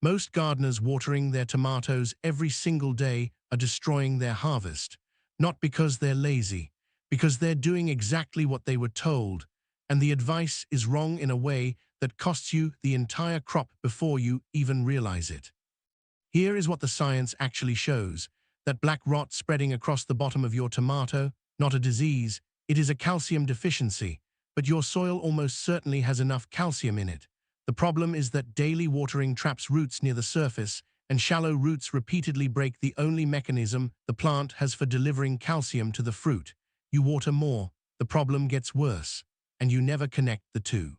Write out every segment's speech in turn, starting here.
Most gardeners watering their tomatoes every single day are destroying their harvest, not because they're lazy, because they're doing exactly what they were told, and the advice is wrong in a way that costs you the entire crop before you even realize it. Here is what the science actually shows: that black rot spreading across the bottom of your tomato, not a disease, it is a calcium deficiency, but your soil almost certainly has enough calcium in it. The problem is that daily watering traps roots near the surface, and shallow roots repeatedly break the only mechanism the plant has for delivering calcium to the fruit. You water more, the problem gets worse, and you never connect the two.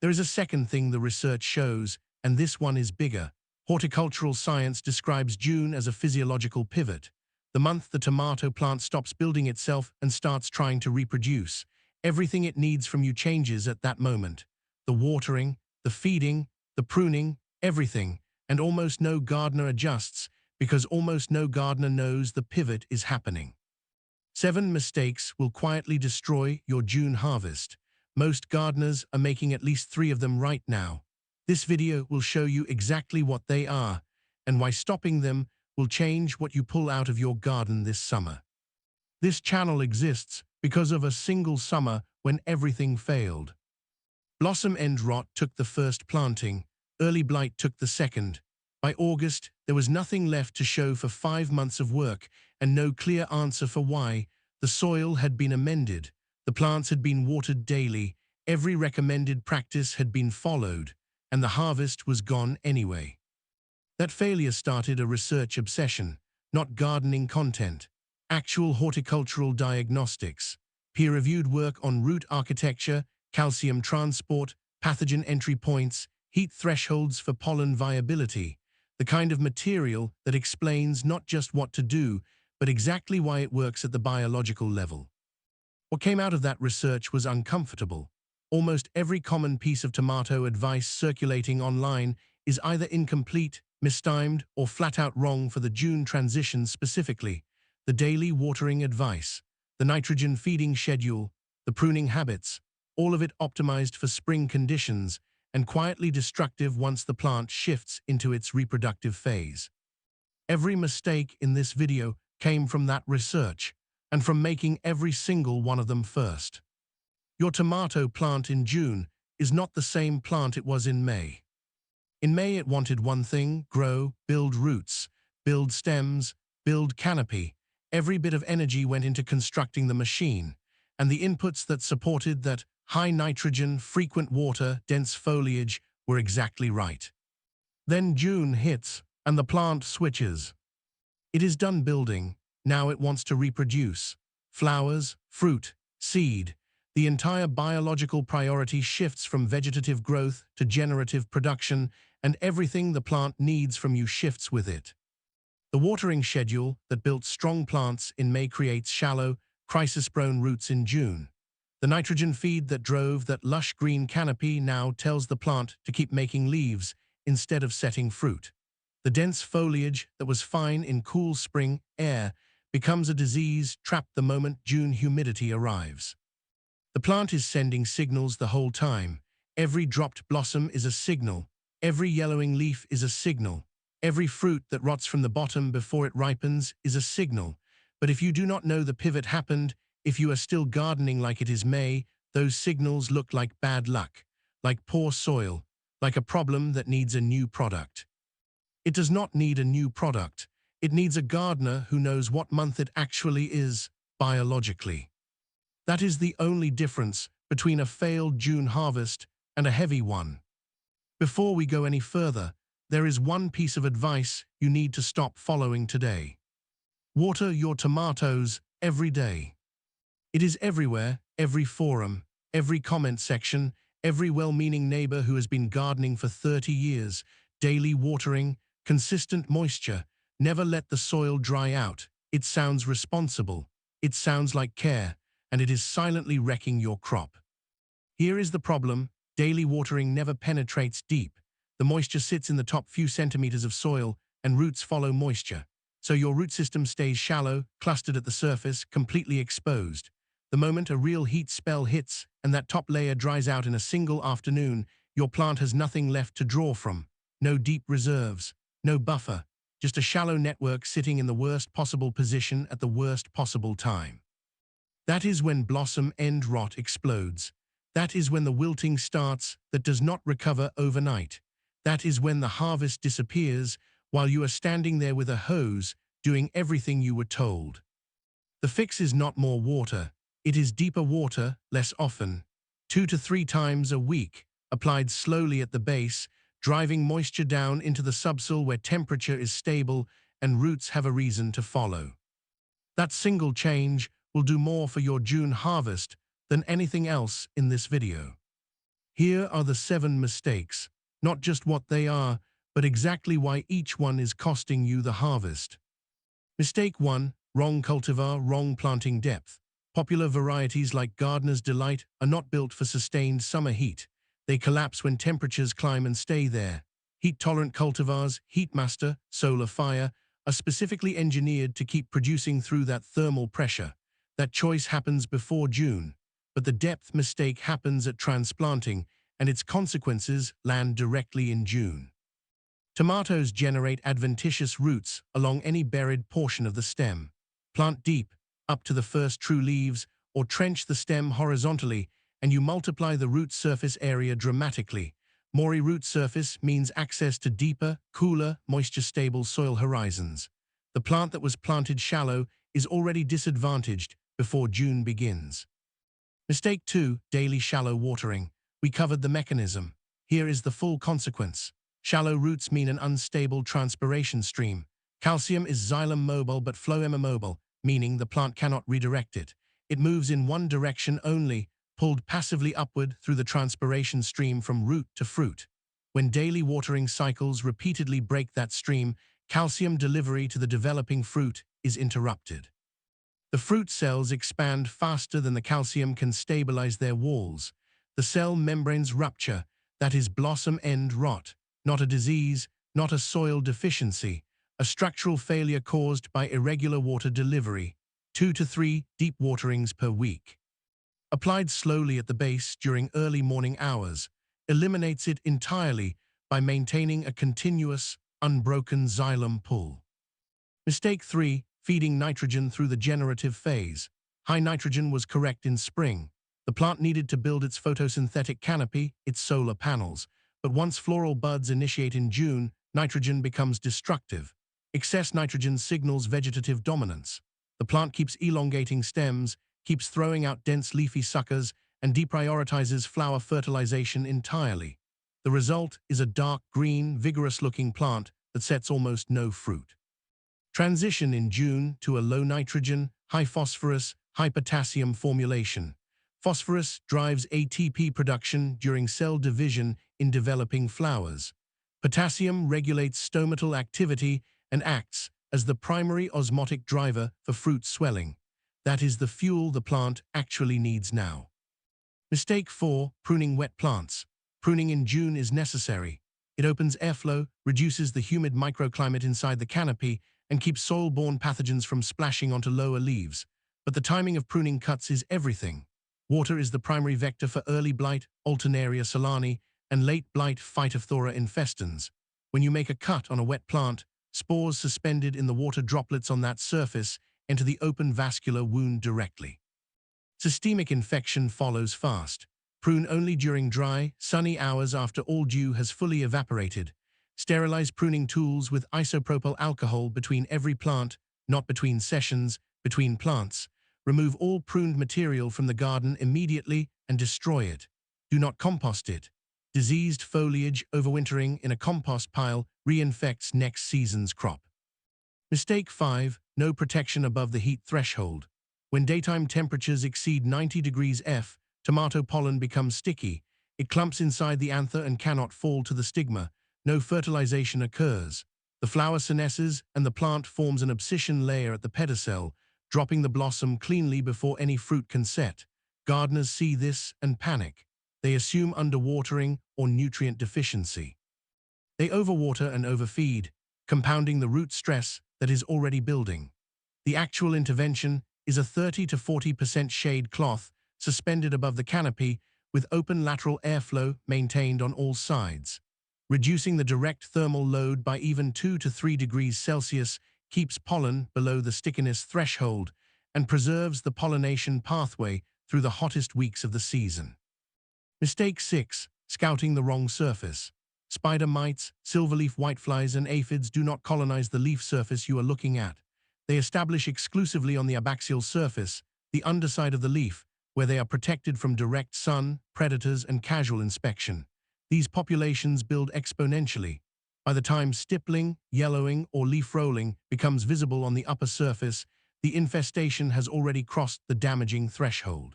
There is a second thing the research shows, and this one is bigger. Horticultural science describes June as a physiological pivot, the month the tomato plant stops building itself and starts trying to reproduce. Everything it needs from you changes at that moment. The watering, the feeding, the pruning, everything, and almost no gardener adjusts because almost no gardener knows the pivot is happening. 7 mistakes will quietly destroy your June harvest. Most gardeners are making at least 3 of them right now. This video will show you exactly what they are and why stopping them will change what you pull out of your garden this summer. This channel exists because of a single summer when everything failed. Blossom end rot took the first planting, early blight took the second. By August, there was nothing left to show for 5 months of work and no clear answer for why. The soil had been amended, the plants had been watered daily, every recommended practice had been followed, and the harvest was gone anyway. That failure started a research obsession, not gardening content, actual horticultural diagnostics, peer-reviewed work on root architecture, calcium transport, pathogen entry points, heat thresholds for pollen viability, the kind of material that explains not just what to do, but exactly why it works at the biological level. What came out of that research was uncomfortable. Almost every common piece of tomato advice circulating online is either incomplete, mistimed, or flat-out wrong for the June transition specifically. The daily watering advice, the nitrogen feeding schedule, the pruning habits, all of it optimized for spring conditions and quietly destructive once the plant shifts into its reproductive phase. Every mistake in this video came from that research and from making every single one of them first. Your tomato plant in June is not the same plant it was in May. In May it wanted one thing: grow, build roots, build stems, build canopy. Every bit of energy went into constructing the machine, and the inputs that supported that high nitrogen, frequent water, dense foliage were exactly right. Then June hits, and the plant switches. It is done building, now it wants to reproduce. Flowers, fruit, seed. The entire biological priority shifts from vegetative growth to generative production, and everything the plant needs from you shifts with it. The watering schedule that built strong plants in May creates shallow, crisis-prone roots in June. The nitrogen feed that drove that lush green canopy now tells the plant to keep making leaves instead of setting fruit. The dense foliage that was fine in cool spring air becomes a disease trapped the moment June humidity arrives. The plant is sending signals the whole time. Every dropped blossom is a signal. Every yellowing leaf is a signal. Every fruit that rots from the bottom before it ripens is a signal. But if you do not know the pivot happened, if you are still gardening like it is May, those signals look like bad luck, like poor soil, like a problem that needs a new product. It does not need a new product. It needs a gardener who knows what month it actually is, biologically. That is the only difference between a failed June harvest and a heavy one. Before we go any further, there is one piece of advice you need to stop following today. Water your tomatoes every day. It is everywhere, every forum, every comment section, every well-meaning neighbor who has been gardening for 30 years. Daily watering, consistent moisture, never let the soil dry out. It sounds responsible, it sounds like care, and it is silently wrecking your crop. Here is the problem: daily watering never penetrates deep. The moisture sits in the top few centimeters of soil, and roots follow moisture. So your root system stays shallow, clustered at the surface, completely exposed. The moment a real heat spell hits and that top layer dries out in a single afternoon, your plant has nothing left to draw from. no deep reserves, no buffer, just a shallow network sitting in the worst possible position at the worst possible time. That is when blossom end rot explodes. That is when the wilting starts that does not recover overnight. That is when the harvest disappears while you are standing there with a hose doing everything you were told. The fix is not more water. It is deeper water, less often. 2 to 3 times a week, applied slowly at the base, driving moisture down into the subsoil where temperature is stable and roots have a reason to follow. That single change will do more for your June harvest than anything else in this video. Here are the 7 mistakes, not just what they are, but exactly why each one is costing you the harvest. Mistake 1, wrong cultivar, wrong planting depth. Popular varieties like Gardener's Delight are not built for sustained summer heat. They collapse when temperatures climb and stay there. Heat-tolerant cultivars, Heatmaster, Solar Fire, are specifically engineered to keep producing through that thermal pressure. That choice happens before June, but the depth mistake happens at transplanting, and its consequences land directly in June. Tomatoes generate adventitious roots along any buried portion of the stem. Plant deep, up to the first true leaves, or trench the stem horizontally, and you multiply the root surface area dramatically. More root surface means access to deeper, cooler, moisture-stable soil horizons. The plant that was planted shallow is already disadvantaged before June begins. Mistake 2, daily shallow watering. We covered the mechanism. Here is the full consequence. Shallow roots mean an unstable transpiration stream. Calcium is xylem mobile but phloem immobile, meaning the plant cannot redirect it. It moves in one direction only, pulled passively upward through the transpiration stream from root to fruit. When daily watering cycles repeatedly break that stream, calcium delivery to the developing fruit is interrupted. The fruit cells expand faster than the calcium can stabilize their walls. The cell membranes rupture, that is blossom end rot, not a disease, not a soil deficiency, a structural failure caused by irregular water delivery, 2 to 3 deep waterings per week. Applied slowly at the base during early morning hours, eliminates it entirely by maintaining a continuous, unbroken xylem pull. Mistake 3, feeding nitrogen through the generative phase. High nitrogen was correct in spring. The plant needed to build its photosynthetic canopy, its solar panels, but once floral buds initiate in June, nitrogen becomes destructive. Excess nitrogen signals vegetative dominance. The plant keeps elongating stems, keeps throwing out dense leafy suckers, and deprioritizes flower fertilization entirely. The result is a dark green, vigorous-looking plant that sets almost no fruit. Transition in June to a low nitrogen, high phosphorus, high potassium formulation. Phosphorus drives ATP production during cell division in developing flowers. Potassium regulates stomatal activity and acts as the primary osmotic driver for fruit swelling. That is the fuel the plant actually needs now. Mistake 4, pruning wet plants. Pruning in June is necessary. It opens airflow, reduces the humid microclimate inside the canopy, and keeps soil-borne pathogens from splashing onto lower leaves. But the timing of pruning cuts is everything. Water is the primary vector for early blight, Alternaria solani, and late blight, Phytophthora infestans. When you make a cut on a wet plant, spores suspended in the water droplets on that surface enter the open vascular wound directly. Systemic infection follows fast. Prune only during dry, sunny hours after all dew has fully evaporated. Sterilize pruning tools with isopropyl alcohol between every plant, not between sessions, between plants. Remove all pruned material from the garden immediately and destroy it. Do not compost it. Diseased foliage overwintering in a compost pile reinfects next season's crop. Mistake 5, no protection above the heat threshold. When daytime temperatures exceed 90 degrees F, tomato pollen becomes sticky. It clumps inside the anther and cannot fall to the stigma. No fertilization occurs. The flower senesces and the plant forms an abscission layer at the pedicel, dropping the blossom cleanly before any fruit can set. Gardeners see this and panic. They assume underwatering or nutrient deficiency. They overwater and overfeed, compounding the root stress that is already building. The actual intervention is a 30 to 40% shade cloth suspended above the canopy with open lateral airflow maintained on all sides. Reducing the direct thermal load by even 2 to 3 degrees Celsius keeps pollen below the stickiness threshold and preserves the pollination pathway through the hottest weeks of the season. Mistake 6. Scouting the wrong surface. Spider mites, silverleaf whiteflies, and aphids do not colonize the leaf surface you are looking at. They establish exclusively on the abaxial surface, the underside of the leaf, where they are protected from direct sun, predators, and casual inspection. These populations build exponentially. By the time stippling, yellowing, or leaf rolling becomes visible on the upper surface, the infestation has already crossed the damaging threshold.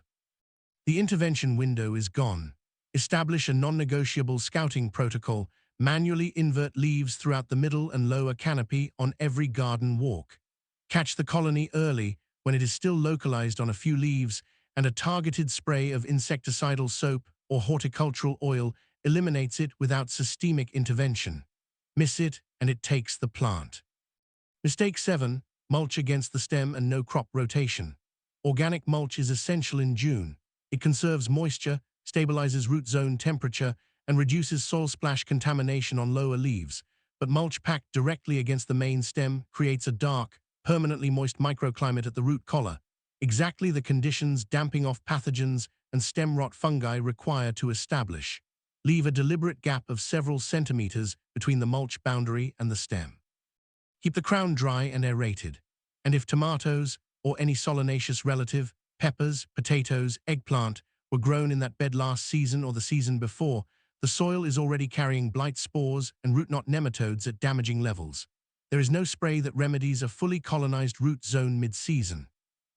The intervention window is gone. Establish a non-negotiable scouting protocol. Manually invert leaves throughout the middle and lower canopy on every garden walk. Catch the colony early when it is still localized on a few leaves, and a targeted spray of insecticidal soap or horticultural oil eliminates it without systemic intervention. Miss it, and it takes the plant. Mistake 7. Mulch against the stem and no crop rotation. Organic mulch is essential in June. It conserves moisture, stabilizes root zone temperature, and reduces soil splash contamination on lower leaves. But mulch packed directly against the main stem creates a dark, permanently moist microclimate at the root collar, exactly the conditions damping off pathogens and stem rot fungi require to establish. Leave a deliberate gap of several centimeters between the mulch boundary and the stem. Keep the crown dry and aerated. And if tomatoes, or any solanaceous relative, peppers, potatoes, eggplant, were grown in that bed last season or the season before, the soil is already carrying blight spores and root knot nematodes at damaging levels. There is no spray that remedies a fully colonized root zone mid-season.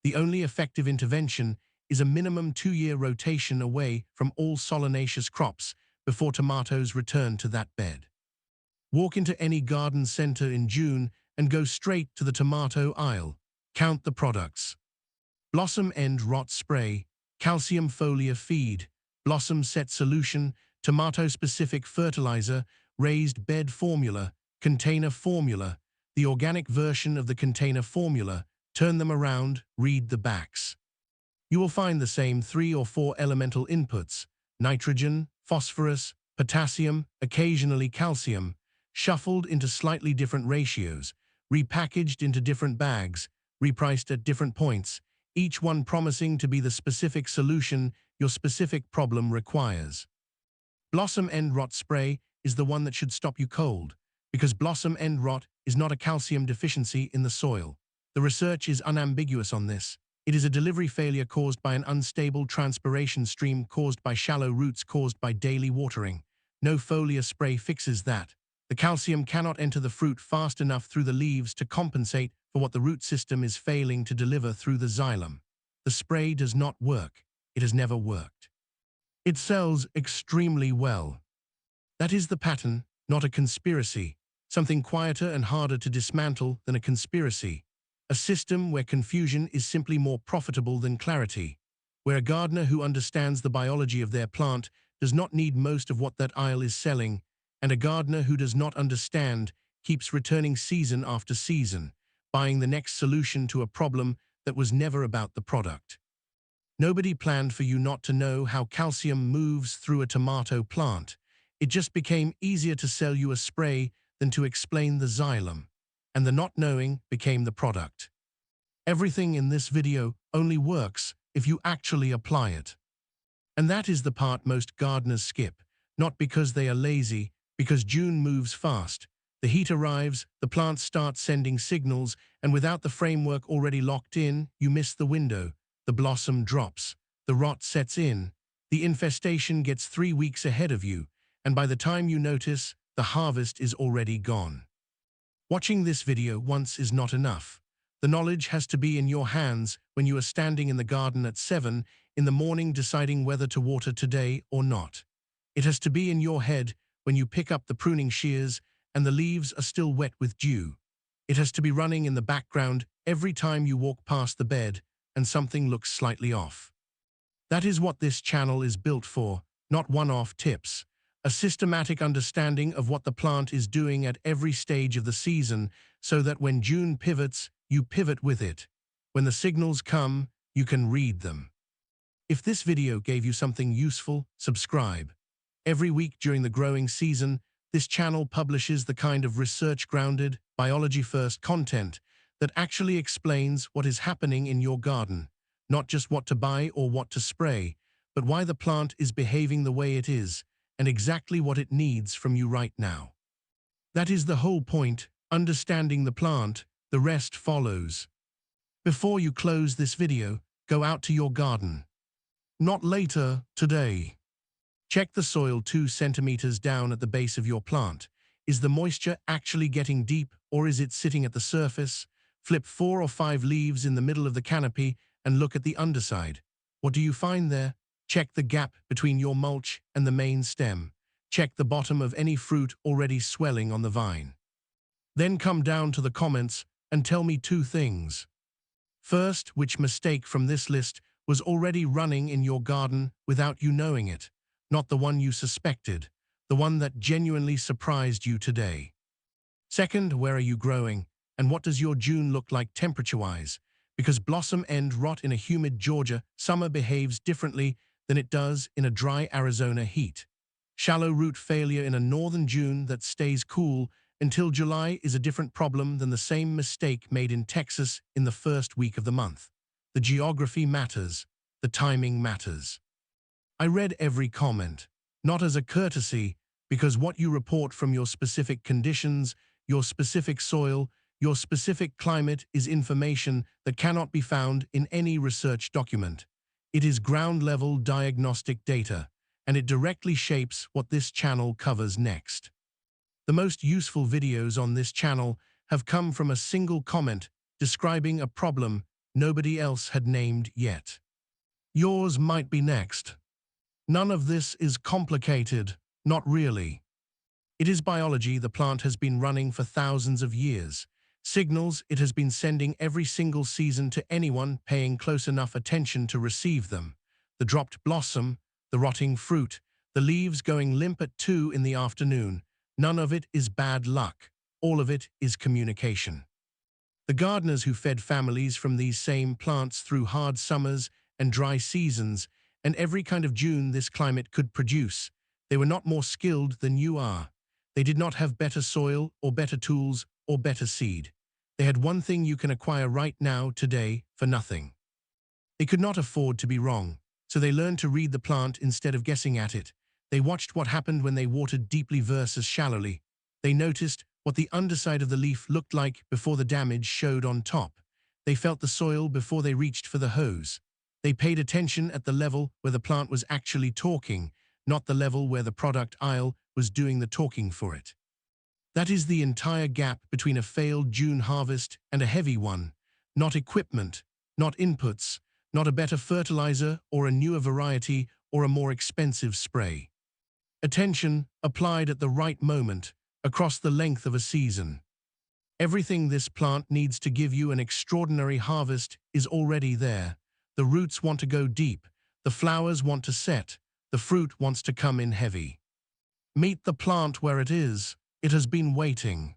The only effective intervention is a minimum 2-year rotation away from all solanaceous crops before tomatoes return to that bed. Walk into any garden center in June and go straight to the tomato aisle. Count the products. Blossom End Rot Spray, Calcium Foliar Feed, Blossom Set Solution, Tomato-Specific Fertilizer, Raised Bed Formula, Container Formula, the organic version of the container formula. Turn them around, read the backs. You will find the same 3 or 4 elemental inputs: nitrogen, phosphorus, potassium, occasionally calcium, shuffled into slightly different ratios, repackaged into different bags, repriced at different points, each one promising to be the specific solution your specific problem requires. Blossom End Rot Spray is the one that should stop you cold, because blossom end rot is not a calcium deficiency in the soil. The research is unambiguous on this. It is a delivery failure caused by an unstable transpiration stream caused by shallow roots caused by daily watering. No foliar spray fixes that. The calcium cannot enter the fruit fast enough through the leaves to compensate for what the root system is failing to deliver through the xylem. The spray does not work. It has never worked. It sells extremely well. That is the pattern, not a conspiracy. Something quieter and harder to dismantle than a conspiracy. A system where confusion is simply more profitable than clarity. Where a gardener who understands the biology of their plant does not need most of what that aisle is selling, and a gardener who does not understand keeps returning season after season, buying the next solution to a problem that was never about the product. Nobody planned for you not to know how calcium moves through a tomato plant. It just became easier to sell you a spray than to explain the xylem, and the not knowing became the product. Everything in this video only works if you actually apply it. And that is the part most gardeners skip, not because they are lazy, because June moves fast. The heat arrives, the plants start sending signals, and without the framework already locked in, you miss the window. The blossom drops, the rot sets in, the infestation gets 3 weeks ahead of you, and by the time you notice, the harvest is already gone. Watching this video once is not enough. The knowledge has to be in your hands when you are standing in the garden at 7 in the morning deciding whether to water today or not. It has to be in your head when you pick up the pruning shears and the leaves are still wet with dew. It has to be running in the background every time you walk past the bed and something looks slightly off. That is what this channel is built for, not one-off tips. A systematic understanding of what the plant is doing at every stage of the season so that when June pivots, you pivot with it. When the signals come, you can read them. If this video gave you something useful, subscribe. Every week during the growing season, This channel publishes the kind of research-grounded, biology-first content that actually explains what is happening in your garden, not just what to buy or what to spray, but why the plant is behaving the way it is and exactly what it needs from you right now. That is the whole point. Understanding the plant, the rest follows. Before you close this video, go out to your garden. Not later, today. Check the soil 2 centimeters down at the base of your plant. Is the moisture actually getting deep, or is it sitting at the surface? Flip 4 or 5 leaves in the middle of the canopy and look at the underside. What do you find there? Check the gap between your mulch and the main stem. Check the bottom of any fruit already swelling on the vine. Then come down to the comments and tell me 2 things. First, which mistake from this list was already running in your garden without you knowing it? Not the one you suspected, the one that genuinely surprised you today. Second, where are you growing, and what does your June look like temperature-wise? Because blossom end rot in a humid Georgia summer behaves differently than it does in a dry Arizona heat. Shallow root failure in a northern June that stays cool until July is a different problem than the same mistake made in Texas in the first week of the month. The geography matters, the timing matters. I read every comment, not as a courtesy, because what you report from your specific conditions, your specific soil, your specific climate is information that cannot be found in any research document. It is ground-level diagnostic data, and it directly shapes what this channel covers next. The most useful videos on this channel have come from a single comment describing a problem nobody else had named yet. Yours might be next. None of this is complicated, not really. It is biology the plant has been running for thousands of years, signals it has been sending every single season to anyone paying close enough attention to receive them. The dropped blossom, the rotting fruit, the leaves going limp at 2 in the afternoon. None of it is bad luck. All of it is communication. The gardeners who fed families from these same plants through hard summers and dry seasons and every kind of June this climate could produce, they were not more skilled than you are. They did not have better soil or better tools or better seed. They had one thing you can acquire right now, today, for nothing. They could not afford to be wrong, so they learned to read the plant instead of guessing at it. They watched what happened when they watered deeply versus shallowly. They noticed what the underside of the leaf looked like before the damage showed on top. They felt the soil before they reached for the hose. They paid attention at the level where the plant was actually talking, not the level where the product aisle was doing the talking for it. That is the entire gap between a failed June harvest and a heavy one. Not equipment, not inputs, not a better fertilizer or a newer variety or a more expensive spray. Attention applied at the right moment, across the length of a season. Everything this plant needs to give you an extraordinary harvest is already there. The roots want to go deep, the flowers want to set, the fruit wants to come in heavy. Meet the plant where it is. It has been waiting.